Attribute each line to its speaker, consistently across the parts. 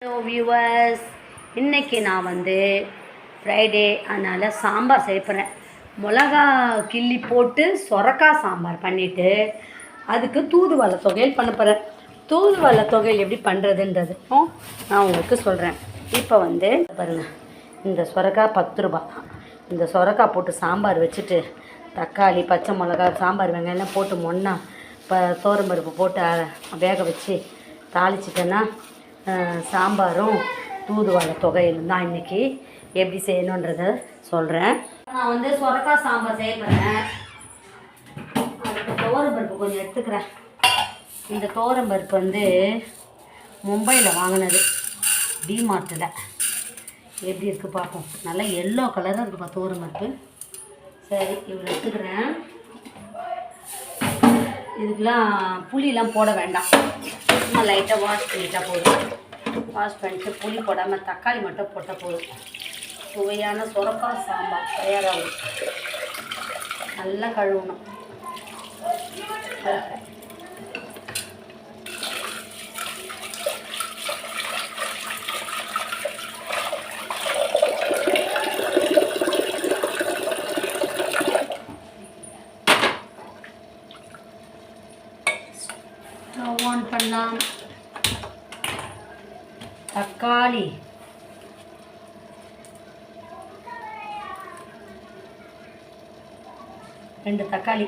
Speaker 1: Hello viewers, இன்றைக்கி நான் Friday அதனால் சாம்பார் செய்யப்படுறேன். மிளகா கிள்ளி போட்டு சொரக்காய் சாம்பார் பண்ணிவிட்டு அதுக்கு தூதுவளை தொகையல் பண்ண போகிறேன். தூதுவளை தொகையல் எப்படி பண்ணுறதுன்றதும் நான் உங்களுக்கு சொல்கிறேன். இப்போ பாருங்கள், இந்த சொரக்காய் 10 ரூபா. இந்த சொரக்காய் போட்டு சாம்பார் வச்சுட்டு தக்காளி, பச்சை மிளகா, சாம்பார் வெங்காயம்லாம் போட்டு மொன்னா தோரம்பருப்பு போட்டு வேக வச்சு தாளிச்சிட்டேன்னா சாம்பாரும் தூதுவளை தொகையிலும் தான் இன்றைக்கி எப்படி செய்யணுன்றதை சொல்கிறேன். நான் சொரக்காய் சாம்பார் செய்ய போகிறேன். அதுக்கு தோரம்பருப்பு கொஞ்சம் எடுத்துக்கிறேன். இந்த தோரம்பருப்பு மும்பையில் வாங்கினது, டிமார்ட்டில். எப்படி இருக்குது பார்ப்போம். நல்லா எல்லோ கலராக இருக்குப்பா தோரம்பருப்பு. சரி, இவ்வளோ எடுத்துக்கிறேன். இதுக்கெலாம் புளியெலாம் போட வேண்டாம், சும்மா லைட்டாக வாஷ் பண்ணிட்டா போதும். வாஷ் பண்ணிட்டு புளி போடாமல் தக்காளி மட்டும் போட்டால் போதும். சுவையான சொரக்காய் சாம்பார் தயாராகும். நல்லா கழுவணும். ஸ்டவ் ஆன் பண்ணலாம். தக்காளி, ரெண்டு தக்காளி,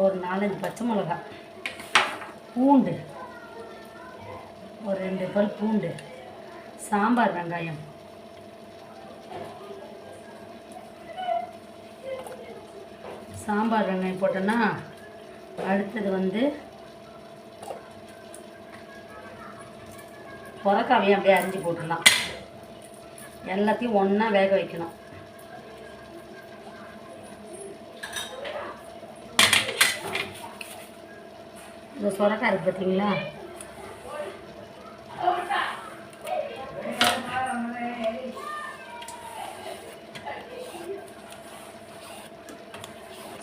Speaker 1: ஒரு 4-5 பச்சை மிளகாய், பூண்டு, ஒரு 2 பல் பூண்டு, சாம்பார் வெங்காயம், சாம்பார் வெங்காயம் போட்டோன்னா அடுத்தது சொரக்காவையும் அப்படியே அரிஞ்சு போட்டுடலாம். எல்லாத்தையும் ஒன்றா வேக வைக்கணும். இந்த சொரக்காய் இருக்குது பார்த்தீங்களா,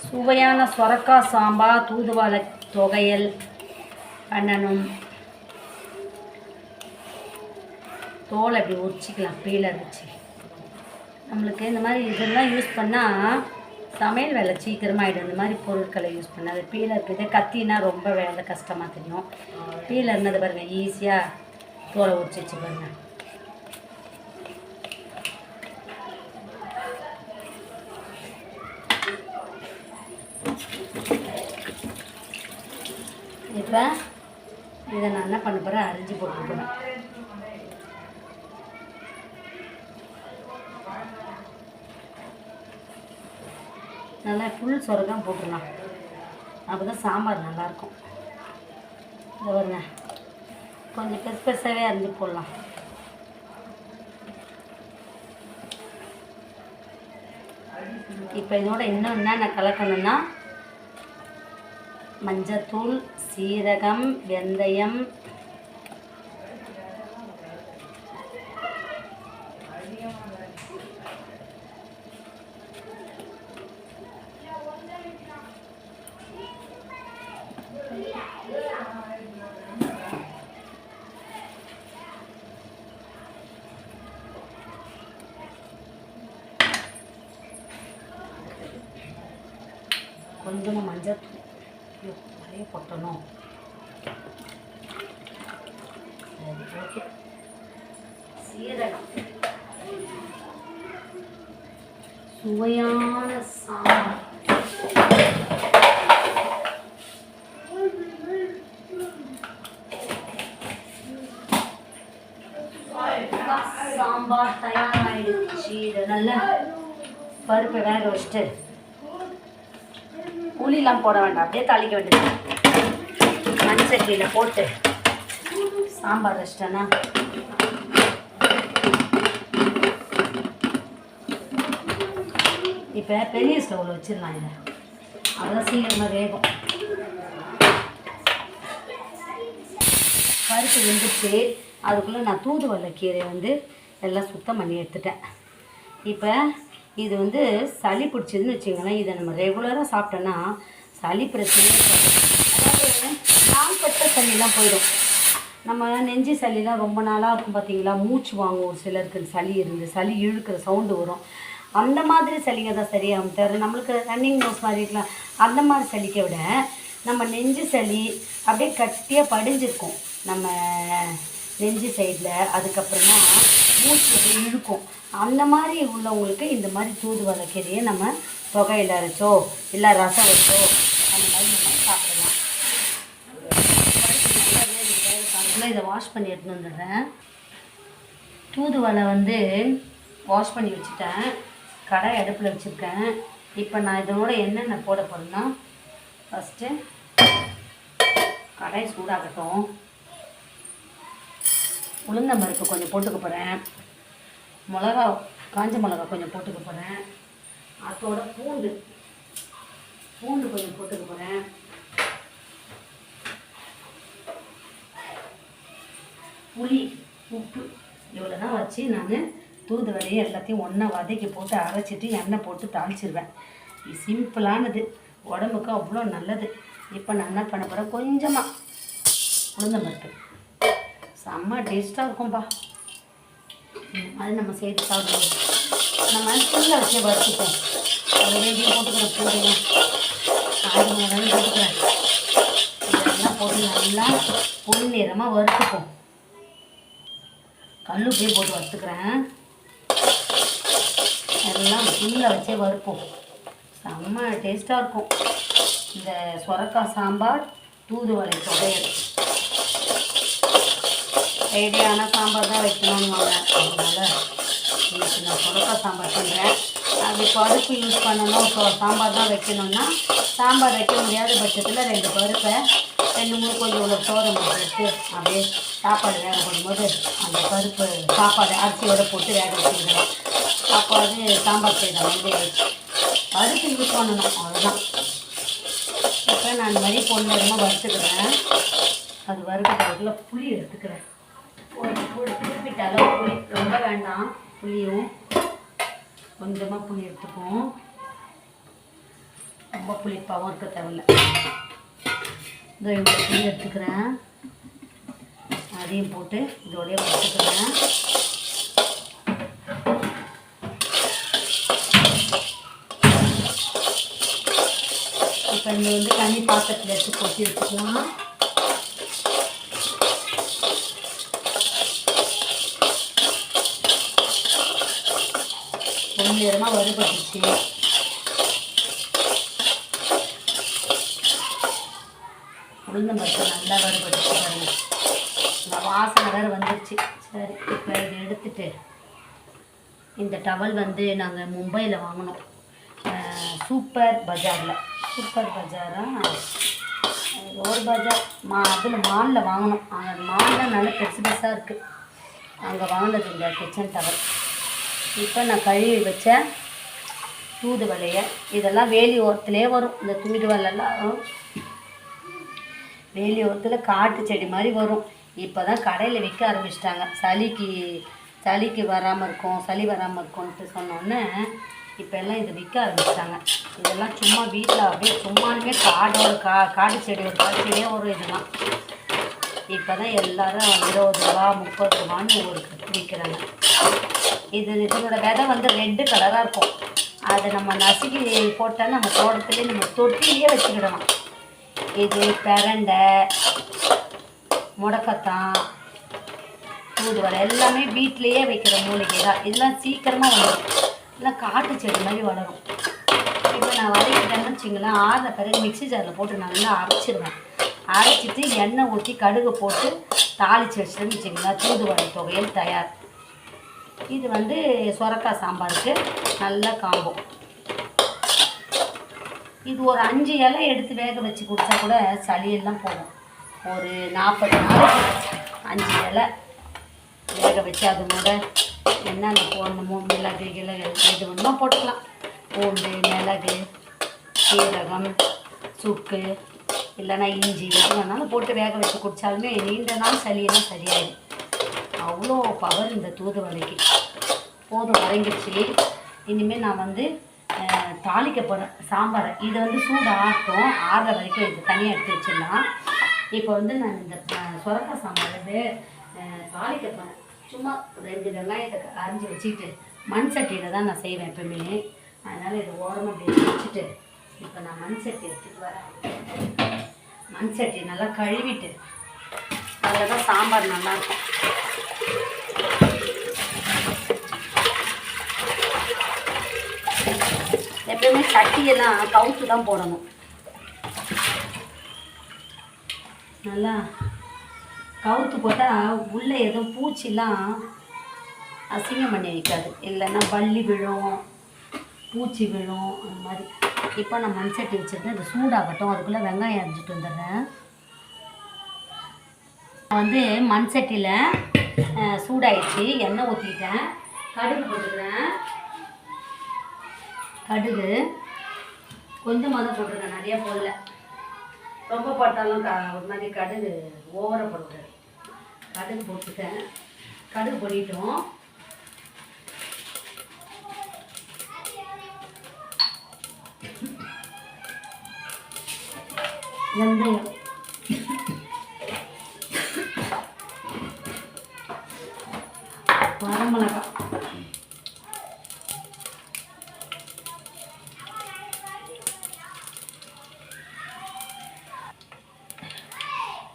Speaker 1: சுவையான சொரக்காய் சாம்பார் தூதுவளை தொகையல் பண்ணணும். தோலை அப்படி உரிச்சிக்கலாம், பீலர் வச்சு. நம்மளுக்கு இந்த மாதிரி இதெல்லாம் யூஸ் பண்ணால் சமையல் வேலை சீக்கிரமாகிடும். இந்த மாதிரி பொருட்களை யூஸ் பண்ணால் அது பீலர் இதே கத்தினா ரொம்ப வேலை கஷ்டமாக தெரியும். பீலர்னது பாருங்கள், ஈஸியாக தோலை உரிச்சிச்சு பாருங்கள். இப்போ இதை நான் என்ன பண்ண போகிறேன், அரிஞ்சு போட்டுருக்கேன். நல்லா ஃபுல் சொரக்காய் போட்டுடலாம், அப்போ தான் சாம்பார் நல்லாயிருக்கும். இதை வருங்க, கொஞ்சம் பெருசாகவே அரிஞ்சு போடலாம். இப்போ இதோட இன்னும் என்னென்ன கலக்கணும்னா மஞ்சத்தூள், சீரகம், வெந்தயம், கொஞ்சமாக மஞ்சத்தூள் நிறைய போட்டணும். சரி, ஓகே. சீரகம், சுவையான சாம்பார். சாம்பார் தயாராகிடுச்சு. இதை நல்லா பருப்பை வேக வச்சுட்டு புளிலாம் போட வேண்டாம், அப்படியே தாளிக்க வேண்டியது. மண்சட்டியில் போட்டு சாம்பார் வச்சிட்டேன்னா இப்போ பெரிய ஸ்டவ்வில் வச்சிடலாம். இதை அதான் சீக்கிரமாக வேகும். பருப்பு வெந்துட்டு அதுக்குள்ளே நான் தூதுவளை கீரை எல்லாம் சுத்தம் பண்ணி எடுத்துட்டேன். இப்போ இது வந்து சளி பிடிச்சதுன்னு வச்சுக்கோங்களேன், இதை நம்ம ரெகுலராக சாப்பிட்டோன்னா சளி பிரச்சனை, அதாவது நாள்பட்ட சளியெல்லாம் போயிடும். நம்ம நெஞ்சு சளிலாம் ரொம்ப நாளாக இருக்கும் பார்த்தீங்களா, மூச்சு வாங்கும் ஒரு சிலருக்கு, சளி இருந்து சளி இழுக்கிற சவுண்டு வரும், அந்த மாதிரி சளிங்க தான் சரியாகும் தவிர நம்மளுக்கு ரன்னிங் நோஸ் மாதிரி இருக்கலாம். அந்த மாதிரி சளிக்க விட நம்ம நெஞ்சு சளி அப்படியே கட்டியாக படிஞ்சிருக்கும் நம்ம நெஞ்சு சைடில், அதுக்கப்புறமா மூச்சு அப்படியே இழுக்கும். அந்த மாதிரி உள்ளவங்களுக்கு இந்த மாதிரி தூதுவளை கீரையை நம்ம தொகையில் அரைச்சோ இல்லை ரசம் வச்சோ அந்த மாதிரி நம்ம சாப்பிடலாம். இதை வாஷ் பண்ணி எடுத்துன்னு வந்துடுறேன். தூதுவளை வந்து வாஷ் பண்ணி வச்சுட்டேன், கடாய் அடுப்பில் வச்சுருக்கேன். இப்போ நான் இதனோட என்னென்ன போட போகிறேன்னா, ஃபஸ்ட்டு கடாய் சூடாகட்டும். உளுந்தம் பருப்பு கொஞ்சம் போட்டுக்க போகிறேன், மிளகா காஞ்ச மிளகா கொஞ்சம் போட்டுக்க போகிறேன், அதோட பூண்டு கொஞ்சம் போட்டுக்க போகிறேன், புளி, உப்பு, இவ்வளோ தான் வச்சு நான் தூதுவளையை எல்லாத்தையும் ஒன்றா வதக்கி போட்டு அரைச்சிட்டு எண்ணெய் போட்டு தாளிச்சிடுவேன். இது சிம்பிளானது, உடம்புக்கு அவ்வளோ நல்லது. இப்போ நான் என்ன பண்ண போகிறேன், கொஞ்சமாக உளுந்தம் பருப்பு, செம்ம டேஸ்ட்டாக இருக்கும்பா. அது நம்ம சேர்த்து சாப்பிடுவோம். நம்ம ஃபுல்லாக வச்சே வறுத்துப்போம். அது வேண்டியும் போட்டுக்கிறேன், பூண்டையும் காய்கறி மிளகாயும் போட்டுக்கிறேன். இதெல்லாம் போட்டு நல்லா பொன்னிறமாக வறுத்துப்போம். கல்லுப்பே போட்டு வறுத்துக்கிறேன். எல்லாம் ஃபுல்லாக வச்சே வறுப்போம், செம்ம டேஸ்ட்டாக இருக்கும். இந்த சொரக்காய் சாம்பார், தூதுவளை துவையல், ஐடியான சாம்பார் தான் வைக்கணும்னுவாங்க. அதனால் இன்னைக்கு நான் சொரக்காய் சாம்பார் பண்ணுறேன். அது பருப்பு யூஸ் பண்ணணும், சாம்பார் தான் வைக்கணும்னா சாம்பார் வைக்க முடியாத பட்சத்தில் 2 பருப்பை 2-3 கொஞ்சம் உள்ள சோரம் எடுத்து அப்படியே சாப்பாடு வேக போடும்போது அந்த பருப்பு சாப்பாடு அரிசியோடு போட்டு வேக வச்சுக்கலாம். சாப்பாடு சாம்பார் செய்கிற மாதிரி பருப்பு யூஸ் பண்ணணும், அவ்வளோதான். இப்போ நான் அந்த மாதிரி பொன்னிறமாக வறுத்துக்கிறேன். அது வறுக்கிறதுக்குள்ள புளி எடுத்துக்கிறேன். ஒரு குறிப்பிட்ட அளவு புளி, ரொம்ப வேண்டாம், புளியும் கொஞ்சமாக புளி எடுத்துக்குவோம். ரொம்ப புளிப்பாகவும் இருக்க தேவையில்லை. இந்த புளி எடுத்துக்கிறேன், அதையும் போட்டு இதோடய வறுத்துக்கிறேன். இப்போ இந்த வந்து தண்ணி பாத்திரத்தில் எடுத்து கொட்டி வச்சுக்கலாம். பொன்னிறமாக வறுபட்டுச்சு. உளுந்தம் பருப்பு நல்லா வறுபட்டுச்சு பாருங்க, இந்த வாசனை வேறு வந்துடுச்சு. சரி, இப்போ இதை எடுத்துட்டு இந்த டவல் வந்து நாங்கள் மும்பையில் வாங்கினோம், சூப்பர் பஜாரில். சூப்பர் பஜாரா ஒரு பஜார் அதில் மாலில் வாங்கினோம். அந்த மாலில் நல்ல பெருசு பெருசாக இருக்குது, அங்கே வாங்கினது இந்த கிச்சன் டவல். இப்போ நான் கழுவி வச்ச தூதுவளையை, இதெல்லாம் வேலி ஓரத்துலேயே வரும். இந்த தூதுவளைலாம் வேலி ஓரத்தில் காட்டு செடி மாதிரி வரும். இப்போ தான் கடையில் விற்க ஆரம்பிச்சிட்டாங்க. சளிக்கு வராமல் இருக்கும், சளி வராமல் இருக்கும்ன்ட்டு சொன்னோன்னே இப்போ எல்லாம் இதை விற்க ஆரம்பிச்சிட்டாங்க. இதெல்லாம் சும்மா வீட்டில் அப்படியே சும்மானுமே காடு செடியே வரும். இதெல்லாம் இப்போ தான் எல்லோரும் 20 ரூபா 30 ரூபான்னு ஒரு கட்டு விற்கிறாங்க. இதனோட விதை வந்து ரெட்டு கலராக இருக்கும். அதை நம்ம நசுக்கி போட்டால் நம்ம தோட்டத்துலேயே நம்ம தொட்டிலேயே வச்சுக்கிடலாம். இது பிரண்டை, முடக்கத்தான், தூதுவளை எல்லாமே வீட்டிலையே வைக்கிற மூலிகை தான். இதெல்லாம் சீக்கிரமாக வளரும், இதெல்லாம் காட்டு செடி மாதிரி வளரும். இப்போ நான் வதக்கிட்டேன்னு வச்சுங்களேன், ஆறின பிறகு மிக்ஸி ஜாரில் போட்டு நல்லா அரைச்சிடுவேன். அரைச்சிட்டு எண்ணெய் ஊற்றி கடுகு போட்டு தாளித்து வச்சுட்டேன்னு வச்சுங்களேன், தூதுவளை துவையல் தயார். இது வந்து சொரக்காய் சாம்பாருக்கு நல்ல காம்போ. இது ஒரு 5 இலை எடுத்து வேக வச்சு குடித்தா கூட சளியெல்லாம் போகும். ஒரு 40 நாளைக்கு 5 இலை வேக வச்சு அது கூட என்னென்ன போடணுமோ மிளகு எது வேணுமோ போட்டுக்கலாம். பூண்டு, மிளகு, சீரகம், சுக்கு, இல்லைன்னா இஞ்சி எது வேணாலும் போட்டு வேக வச்சு குடித்தாலுமே நீண்ட நாள் சளியெல்லாம் சரியாயிடும். அவ்வளோ பவர் இந்த தூதுவளைக்கு. போதும் வதங்கிடுச்சு. இனிமேல் நான் வந்து தாளிக்க போகிறேன் சாம்பாரை. இது வந்து சூடு ஆட்டும், ஆறுற வரைக்கும் இது தனியாக எடுத்து வச்சிடலாம். இப்போ வந்து நான் இந்த சுரக்காய் சாம்பார் வந்து தாளிக்க போகிறேன். சும்மா 2 வெங்காயத்தை அரிஞ்சு வச்சுக்கிட்டு மண் சட்டியில் தான் நான் செய்வேன் எப்பவுமே. அதனால் இதை ஓரமாக அப்படி வச்சுட்டு இப்போ நான் மண் சட்டி எடுத்துகிட்டு வரேன். மண் சட்டி நல்லா கழுவிட்டு அதில் தான் சாம்பார் நல்லாயிருக்கும். எப்பவுமே சட்டியெல்லாம் கவுத்து தான் போடணும். நல்லா கவுத்து போட்டால் உள்ளே எதுவும் பூச்சிலாம் அசிங்கம் பண்ணி வைக்காது, இல்லைன்னா பல்லி விழும், பூச்சி விழும், அந்த மாதிரி. இப்போ நான் மண் சட்டி வச்சுருக்கேன், இது சூடாகட்டும். அதுக்குள்ளே வெங்காயம் அரிஞ்சிட்டு வந்துடுறேன். நான் வந்து மண் சட்டியில் சூடாயிடுச்சு, எண்ணெய் ஊற்றிட்டேன், கடுகு போட்டுக்கிறேன். கடுகு கொஞ்சமாக தான் போட்டிருக்கேன், நிறையா போடல. ரொம்ப போட்டாலும் ஒரு மாதிரி கடுகு ஓவராக போட்டுருக்கேன். கடுகு போட்டுட்டேன். கடுகு பொடிட்டோம். வெந்தயம், வரமிளகாய்,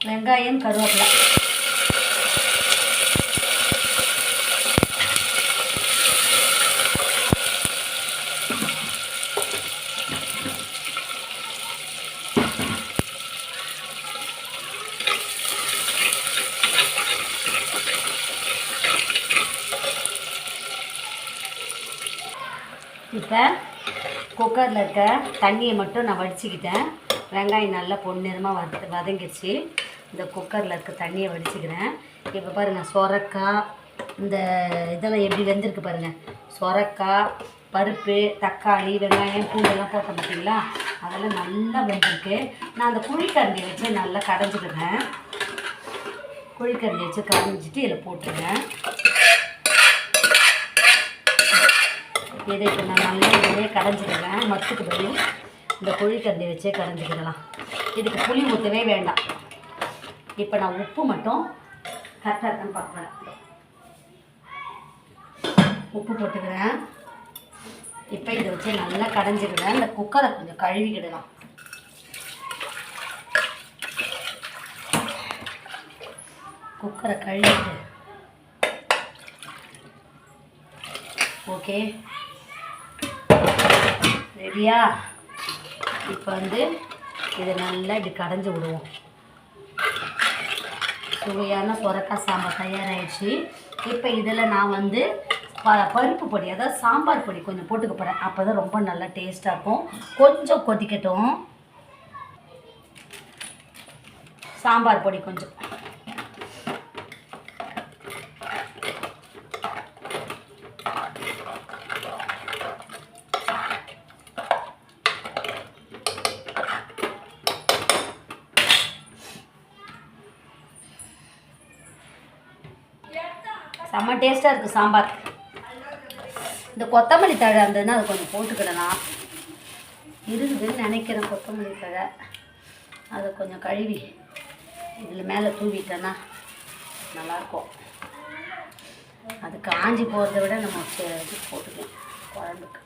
Speaker 1: வெங்காயம், கருவேப்பிலை. இப்போ குக்கரில் இருக்க தண்ணியை மட்டும் நான் வடிச்சுக்கிட்டேன். வெங்காயம் நல்லா பொன்னிறமாக வதங்கிடுச்சு. இந்த குக்கரில் இருக்க தண்ணியை வடிச்சுக்கிறேன். இப்போ பாருங்கள், சொரக்காய் இந்த இதெல்லாம் எப்படி வெந்திருக்கு பாருங்கள். சொரக்காய், பருப்பு, தக்காளி, வெங்காயம், பூண்டெல்லாம் போட்ட பார்த்தீங்களா, அதெல்லாம் நல்லா வெந்திருக்கு. நான் அந்த குழிக்கரண்டியை வச்சு நல்லா கடைஞ்சிக்கிறேன். குழிக்கரண்டியை வச்சு கடைஞ்சிட்டு இதில் போட்டுருவேன். இதை இப்போ நான் நல்லா இதிலே கடைஞ்சிக்கிறேன். மத்துக்கு பதில் இந்த குழிக்கரண்டியை வச்சே கடைஞ்சிக்கிடலாம். இதுக்கு புளி ஊற்றவே வேண்டாம். இப்போ நான் உப்பு மட்டும் கரெக்டாக இருக்கான்னு பார்க்குறேன். உப்பு போட்டுக்கிறேன். இப்போ இதை வச்சு நல்லா கடைஞ்சிக்கிறேன். இந்த குக்கரை கொஞ்சம் கழுவிக்கிடலாம். குக்கரை கழுவிட்டு ஓகே ரெடியா? இப்போ வந்து இதை நல்லா இப்படி கடைஞ்சி விடுவோம். சுவையான சொரக்காய் சாம்பார் தயாராகிடுச்சு. இப்போ இதில் நான் வந்து பருப்பு பொடி, அதாவது சாம்பார் பொடி கொஞ்சம் போட்டுக்க போகிறேன். அப்போ தான் ரொம்ப நல்லா டேஸ்ட்டாக இருக்கும். கொஞ்சம் கொதிக்கட்டும். சாம்பார் பொடி கொஞ்சம், செம்ம டேஸ்ட்டாக இருக்குது சாம்பார். இந்த கொத்தமல்லி தழை இருந்ததுன்னா அது கொஞ்சம் போட்டுக்கிடலாம். இருக்குதுன்னு நினைக்கிறேன் கொத்தமல்லி தழை. அதை கொஞ்சம் கழுவி இதில் மேலே தூவிட்டேன்னா நல்லாயிருக்கும். அது காஞ்சி போகிறத விட நம்ம இது போட்டுக்கலாம் குழம்புக்கு.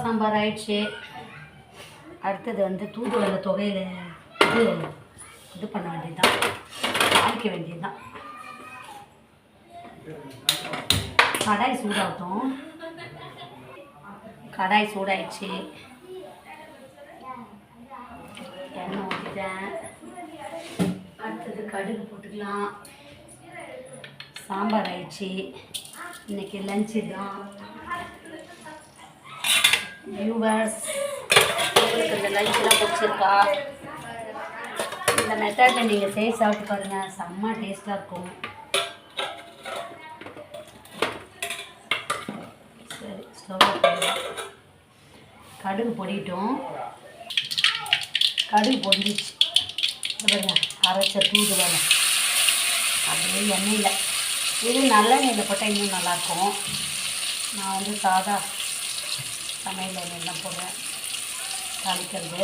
Speaker 1: சாம்பார் ஆயிடுச்சு. அடுத்தது வந்து தூதுவளை தொகையில் இது பண்ண வேண்டியதுதான், தாளிக்க வேண்டியதுதான். கடாய் சூடாகட்டும். கடாய் சூடாயிடுச்சு, எண்ணெய் ஊற்றிட்டேன். அடுத்தது கடுகு போட்டுக்கலாம். சாம்பார் ஆயிடுச்சு. இன்றைக்கி லஞ்சு தான். வியூவர்ஸ், உங்களுக்கு இந்த லஞ்செலாம் பிடிச்சிருக்கா? இந்த மெத்தடில் நீங்கள் செய்து சாப்பிட்டு பாருங்கள், செம்ம டேஸ்ட்டாக இருக்கும். சரி, ஸ்டவ் கடுகு பொடிட்டோம். கடுகு பொடிச்சு பாருங்க, அரைச்ச தூதுவளை அப்படியே எண்ணெயில். இது நல்லெண்ணெயில் போட்டால் இன்னும் நல்லாயிருக்கும். நான் வந்து சாதா சமையல் எண்ணெயில் தான் போடுறேன் தாளிக்கிறது.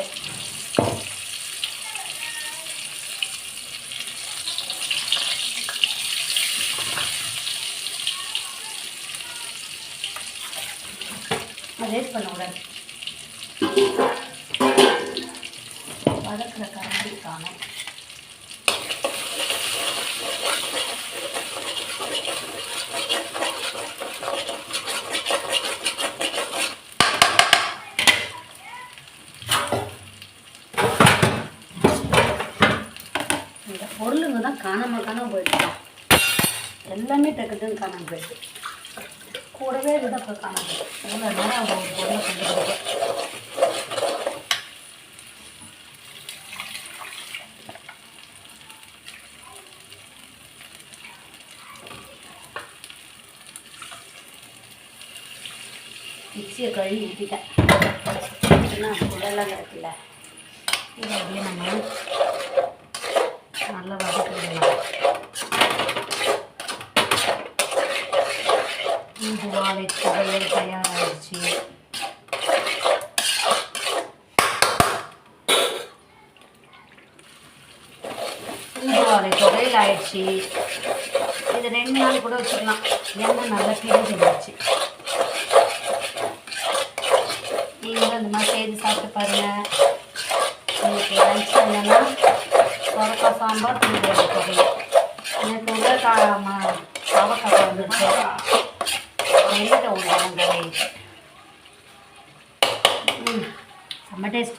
Speaker 1: வேஸ்ட் பண்ணக்கூடாது. வதக்கிற கரண்டி காணும். இந்த பொருளுங்க தான் காணாமல் போயிடுச்சு. எல்லாமே டக்குன்னு காணாமல் போயிடுச்சு. கூடவே விதப்போ காணாமல் எவ்வளோ நேரம் அவங்க ஒரு பொருளை கண்டுபிடிக்க. மிக்சியை கழுவி ஊற்றிட்டேன். ஏன்னா குடலாம் இருக்குல்ல, இதை அப்படியே நம்ம நல்லா வதக்கிடலாம். தூதுவளை துவையல் தயாராகிடுச்சு. தூதுவளை துவையல் ஆயிடுச்சு. இது 2 நாள் கூட வச்சுக்கலாம். எண்ணெய் நல்லா பிரிஞ்சு வந்துச்சு. நீங்களும் இந்த மாதிரி செய்து சாப்பிட்டு பாருங்கள். இன்னைக்கு லஞ்ச் என்னென்னா சொரக்காய் சாம்பார், தூதுவளை துவையல். எனக்கு உள்ள சாவக்காய் வந்துருச்சு. நெல்லிக்காய் ஒரு வெங்காயம். செம்ம டேஸ்ட்.